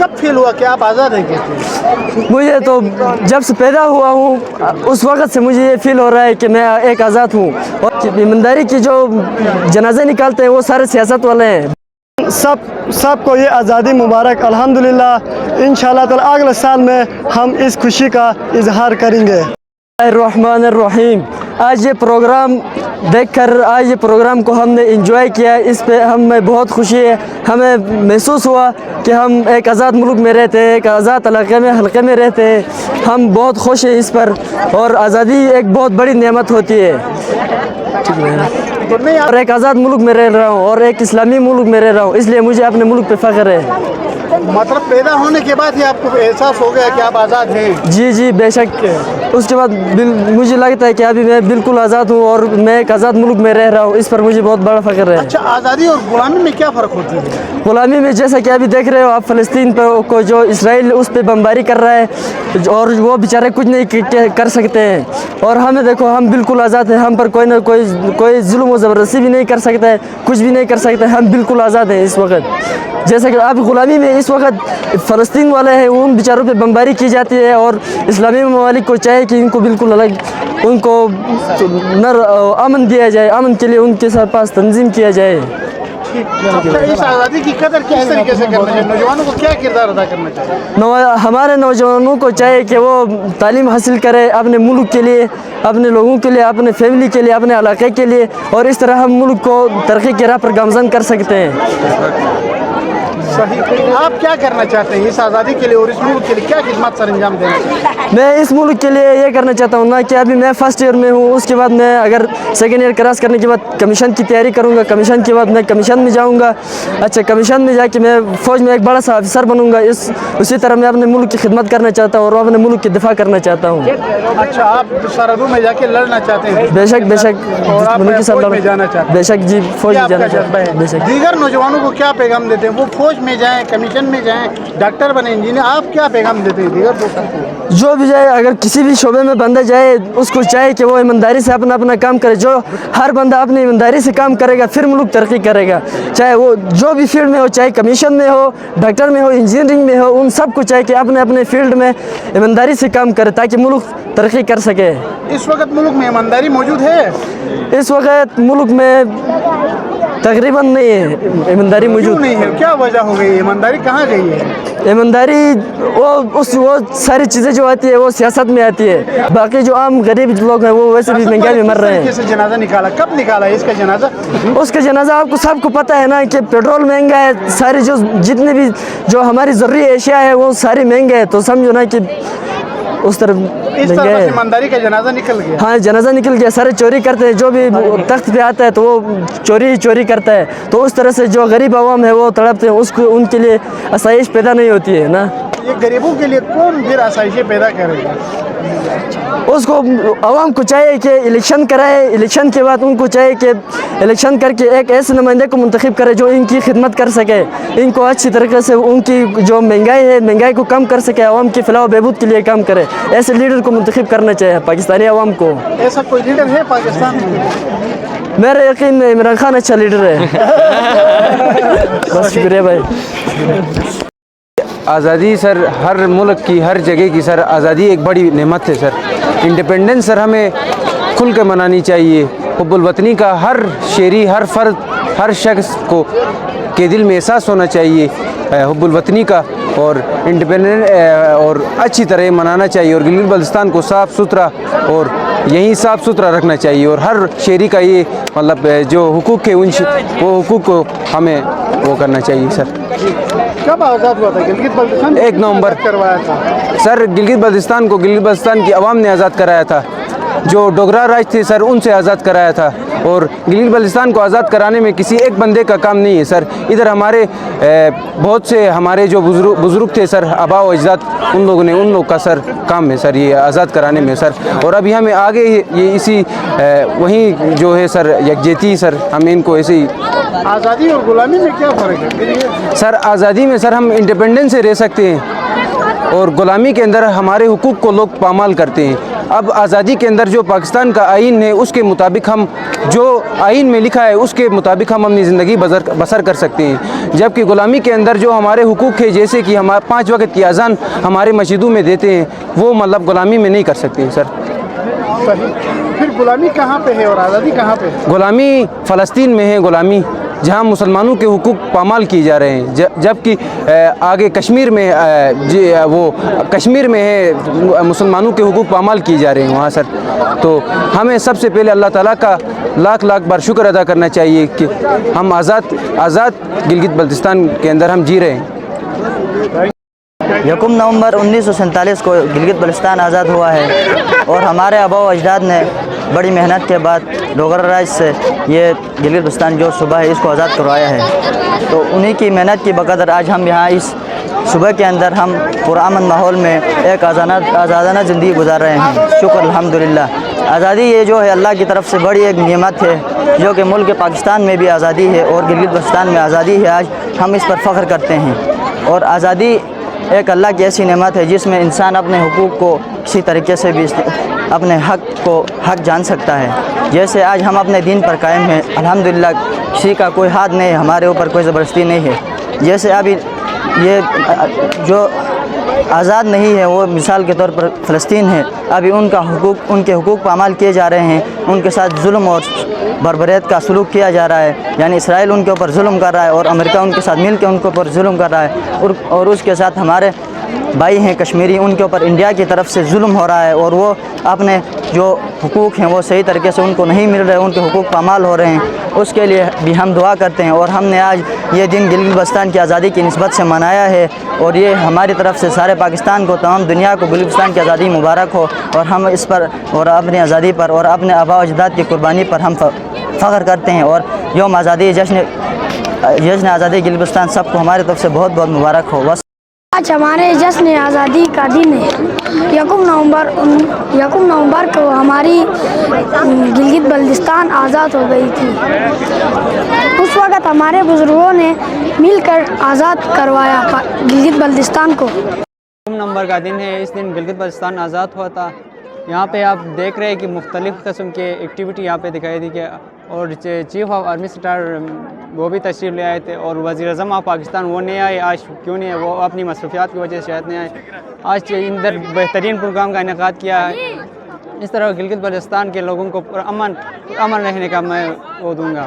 कब फील हुआ कि आप आज़ाद हैं कहते? मुझे तो जब से पैदा हुआ हूँ उस वक़्त से मुझे ये फील हो रहा है कि मैं एक आज़ाद हूँ। और ईमानदारी की जो जनाजे निकालते हैं वो सारे सियासत वाले हैं। सबको ये आज़ादी मुबारक। अल्हम्दुलिल्लाह इंशाअल्लाह ताला अगले साल में हम इस खुशी का इजहार करेंगे। रहमानिर्रहीम। आज ये प्रोग्राम देखकर, आज ये प्रोग्राम को हमने एंजॉय किया, इस पे हमें बहुत खुशी है। हमें महसूस हुआ कि हम एक आज़ाद मुल्क में रहते हैं, एक आज़ाद हल्के में रहते हैं। हम बहुत खुश हैं इस पर। और आज़ादी एक बहुत बड़ी नेमत होती है। और एक आज़ाद मुल्क में रह रहा हूँ और एक इस्लामी मुल्क में रह रहा हूँ, इसलिए मुझे अपने मुल्क पे फ़ख्र है। मतलब पैदा होने के बाद ही आपको एहसास हो गया कि आप आज़ाद हैं? जी जी बेशक। उसके बाद मुझे लगता है कि अभी मैं बिल्कुल आज़ाद हूँ और मैं एक आज़ाद मुल्क में रह रहा हूँ, इस पर मुझे बहुत बड़ा फ़ख्र है। अच्छा, आज़ादी और गुलामी में क्या फ़र्क होती है? गुलामी में जैसा कि अभी देख रहे हो आप, फ़लस्तीन पर को जो इसराइल उस पर बमबारी कर रहा है और वो बेचारे कुछ नहीं कर सकते हैं। और हमें देखो, हम बिल्कुल आज़ाद हैं, हम पर कोई ना कोई जुल्म व ज़बरदस्ती भी नहीं कर सकता है, कुछ भी नहीं कर सकता है। हम बिल्कुल आज़ाद हैं इस वक्त। जैसे कि अब गुलामी में इस वक्त फ़लस्तीन वाले हैं, उन बेचारों पे बमबारी की जाती है और इस्लामी ममालिक को चाहे कि इनको बिल्कुल अलग, उनको अमन दिया जाए, अमन के लिए उनके पास तंजीम किया जाए। इस आज़ादी की कदर किस तरीके से करना चाहिए? नौजवानों को क्या किरदार अदा करना चाहिए? हमारे नौजवानों को चाहिए कि वो तालीम हासिल करें अपने मुल्क के लिए, अपने लोगों के लिए, अपने फैमिली के लिए, अपने इलाके के लिए, और इस तरह हम मुल्क को तरक्की की राह पर गामज़न कर सकते हैं। सही। आप क्या करना चाहते हैं इस आज़ादी के लिए और इस मुल्क के लिए क्या खिदमत सर अंजाम देना चाहते हैं? मैं इस मुल्क के लिए ये करना चाहता हूँ ना कि अभी मैं फर्स्ट ईयर में हूँ, उसके बाद मैं अगर सेकेंड ईयर क्रॉस करने के बाद कमीशन की तैयारी करूँगा। कमीशन के बाद मैं कमीशन में जाऊँगा। अच्छा, कमीशन में जाके मैं फ़ौज में एक बड़ा सा ऑफिसर बनूँगा। उसी तरह मैं अपने मुल्क की खिदमत करना चाहता हूँ और अपने मुल्क की दिफा करना चाहता हूँ। अच्छा, आप सरहदों में जाके लड़ना चाहते हैं? बेशक बेशक। और आप फौज में जाना चाहते हैं? बेशक जी, फौज में जाना चाहता हूँ। बेशक। दीगर नौजवानों को क्या पैगाम देते हैं? वो फौज में जाएँ, कमीशन में जाएँ, डॉक्टर बने, इंजीनियर, आप क्या पैगाम देते हैं दीगर दोस्तों को? जो भी जाए, अगर किसी भी शोबे में बंदा जाए, उसको चाहे कि वो ईमानदारी से अपना काम करे। जो हर बंदा अपनी ईमानदारी से काम करेगा फिर मुल्क तरक्की करेगा। चाहे वो जो भी फील्ड में हो, चाहे कमीशन में हो, डॉक्टर में हो, इंजीनियरिंग में हो, उन सबको चाहे कि अपने फील्ड में ईमानदारी से काम करे ताकि मुल्क तरक्की कर सके। इस वक्त मुल्क में ईमानदारी मौजूद है? इस वक्त मुल्क में तकरीबन नहीं है ईमानदारी मौजूद। नहीं है? क्या वजह हो गई? ईमानदारी कहाँ गई है? ईमानदारी वो सारी चीज़ें जो आती है वो सियासत में आती है। बाकी जो आम गरीब लोग हैं वो वैसे भी महंगाई में मर रहे हैं। कैसे जनाजा निकाला? कब निकाला इसका जनाजा? उसका जनाजा आपको सबको पता है ना कि पेट्रोल महंगा है, सारी जितने भी जो हमारी ज़रूरी एशिया है वो सारी महंगे है। तो समझो ना कि उस तरफ ईमानदारी का जनाजा निकल गया। हाँ, जनाजा निकल गया। सारे चोरी करते हैं, जो भी तख्त पे आता है तो वो चोरी करता है। तो उस तरह से जो गरीब आवाम है वो तड़पते हैं, उसको उनके लिए आसाइश पैदा नहीं होती है ना। ये गरीबों के लिए कौन फिर आसाइशें पैदा करेगा? उसको आवाम को चाहिए कि इलेक्शन कराए। इलेक्शन के बाद उनको चाहिए कि इलेक्शन करके एक ऐसे नुमाइंदे को मुंतखब करे जो इनकी खिदमत कर सके, इनको अच्छी तरीके से उनकी जो महंगाई है महंगाई को कम कर सके, आवाम की फलाह बहबूद के लिए काम करे। ऐसे लीडर को मुंतखब करना चाहिए पाकिस्तानी आवाम को। ऐसा कोई लीडर है पाकिस्तान में? मेरे यकीन में इमरान खान अच्छा लीडर है। बस शुक्रिया भाई। आज़ादी सर हर मुल्क की, हर जगह की सर आज़ादी एक बड़ी नेमत है सर। इंडिपेंडेंस सर हमें खुल के मनानी चाहिए। हुब्बुल वतनी का हर शहरी, हर फर्द, हर शख्स को के दिल में एहसास होना चाहिए हुब्बुल वतनी का, और इंडिपेंडेंट और अच्छी तरह मनाना चाहिए। और गिलगित बल्तिस्तान को साफ़ सुथरा और यहीं साफ़ सुथरा रखना चाहिए। और हर शहरी का ये मतलब जो हुकूक है वो हुकूक को हमें वो करना चाहिए सर। कब आज़ाद हुआ था गिलगित बल्तिस्तान? 1 नवंबर करवाया था सर। गिलगित बल्तिस्तान की आवाम ने आज़ाद कराया था। जो डोगरा राज थे सर उनसे आज़ाद कराया था। और गिलगित बल्तिस्तान को आज़ाद कराने में किसी एक बंदे का काम नहीं है सर। इधर हमारे बहुत से हमारे जो बुज़ुर्ग थे सर, आबा व अजदाद, उन लोग का सर काम है सर ये आज़ाद कराने में सर। और अभी हमें आगे ये इसी वहीं जो है सर यकजहती सर, हमें इनको ऐसे ही। आज़ादी और गुलामी में क्या फ़र्क है? सर आज़ादी में सर हम इंडिपेंडेंस से रह सकते हैं اور غلامی کے اندر ہمارے حقوق کو لوگ پامال کرتے ہیں. اب آزادی کے اندر جو پاکستان کا آئین ہے اس کے مطابق ہم جو آئین میں لکھا ہے اس کے مطابق ہم اپنی زندگی بسر کر سکتے ہیں, جبکہ غلامی کے اندر جو ہمارے حقوق ہے جیسے کہ ہم 5 وقت کی اذان ہمارے مسجدوں میں دیتے ہیں وہ مطلب غلامی میں نہیں کر سکتے ہیں سر. پھر غلامی کہاں پہ ہے اور آزادی کہاں پہ ہے؟ غلامی فلسطین میں ہے غلامی, جہاں مسلمانوں کے حقوق پامال کیے جا رہے ہیں, جبکہ آگے کشمیر میں وہ کشمیر میں ہے مسلمانوں کے حقوق پامال کیے جا رہے ہیں وہاں سر. تو ہمیں سب سے پہلے اللہ تعالیٰ کا لاکھ بار شکر ادا کرنا چاہیے کہ ہم آزاد گلگت بلتستان کے اندر ہم جی رہے ہیں. 1 نومبر 1947 کو گلگت بلتستان آزاد ہوا ہے اور ہمارے آباء و اجداد نے بڑی محنت کے بعد ڈوگرا راج سے یہ گلگت بلتستان جو صوبہ ہے اس کو آزاد کروایا ہے. تو انہی کی محنت کی بقدر آج ہم یہاں اس صوبہ کے اندر ہم پرامن ماحول میں ایک آزادانہ زندگی گزار رہے ہیں. شکر الحمدللہ. آزادی یہ جو ہے اللہ کی طرف سے بڑی ایک نعمت ہے جو کہ ملک پاکستان میں بھی آزادی ہے اور گلگت بلتستان میں آزادی ہے. آج ہم اس پر فخر کرتے ہیں. اور آزادی ایک اللہ کی ایسی نعمت ہے جس میں انسان اپنے حقوق کو کسی طریقے سے بھی اپنے حق جان سکتا ہے. جیسے آج ہم اپنے دین پر قائم ہیں الحمدللہ, کسی کا کوئی ہاتھ نہیں ہے, ہمارے اوپر کوئی زبردستی نہیں ہے. جیسے ابھی یہ جو آزاد نہیں ہے وہ مثال کے طور پر فلسطین ہے, ابھی ان کے حقوق پامال کیے جا رہے ہیں, ان کے ساتھ ظلم اور بربریت کا سلوک کیا جا رہا ہے. یعنی اسرائیل ان کے اوپر ظلم کر رہا ہے اور امریکہ ان کے ساتھ مل کے ان کے اوپر ظلم کر رہا ہے, اور اس کے ساتھ ہمارے بھائی ہیں کشمیری, ان کے اوپر انڈیا کی طرف سے ظلم ہو رہا ہے اور وہ اپنے جو حقوق ہیں وہ صحیح طریقے سے ان کو نہیں مل رہے, ان کے حقوق پامال ہو رہے ہیں. اس کے لیے بھی ہم دعا کرتے ہیں اور ہم نے آج یہ دن گلگت بلتستان کی آزادی کی نسبت سے منایا ہے اور یہ ہماری طرف سے سارے پاکستان کو, تمام دنیا کو گلگت بلتستان کی آزادی مبارک ہو. اور ہم اس پر اور اپنی آزادی پر اور اپنے آباء و اجداد کی قربانی پر ہم فخر کرتے ہیں. اور یوم آزادی جشن آزادی گلگت بلتستان سب کو ہماری طرف سے بہت بہت مبارک ہو. بس آج ہمارے جشن آزادی کا دن ہے. 1 نومبر کو ہماری گلگت بلتستان آزاد ہو گئی تھی. اس وقت ہمارے بزرگوں نے مل کر آزاد کروایا گلگت بلتستان کو. 1 نومبر کا دن ہے. اس دن گلگت بلتستان آزاد ہوا تھا. یہاں پہ آپ دیکھ رہے ہیں کہ مختلف قسم کے ایکٹیویٹی یہاں پہ دکھائی دی کہ اور چیف آف آرمی اسٹار وہ بھی تشریف لے آئے تھے اور وزیر اعظم آف پاکستان وہ نہیں آئے. آج کیوں نہیں ہے, وہ اپنی مصروفیات کی وجہ سے شاید نہیں آئے. آج اندر بہترین پروگرام کا انعقاد کیا ہے. اس طرح گلگت بلتستان کے لوگوں کو امن رہنے کا میں وہ دوں گا.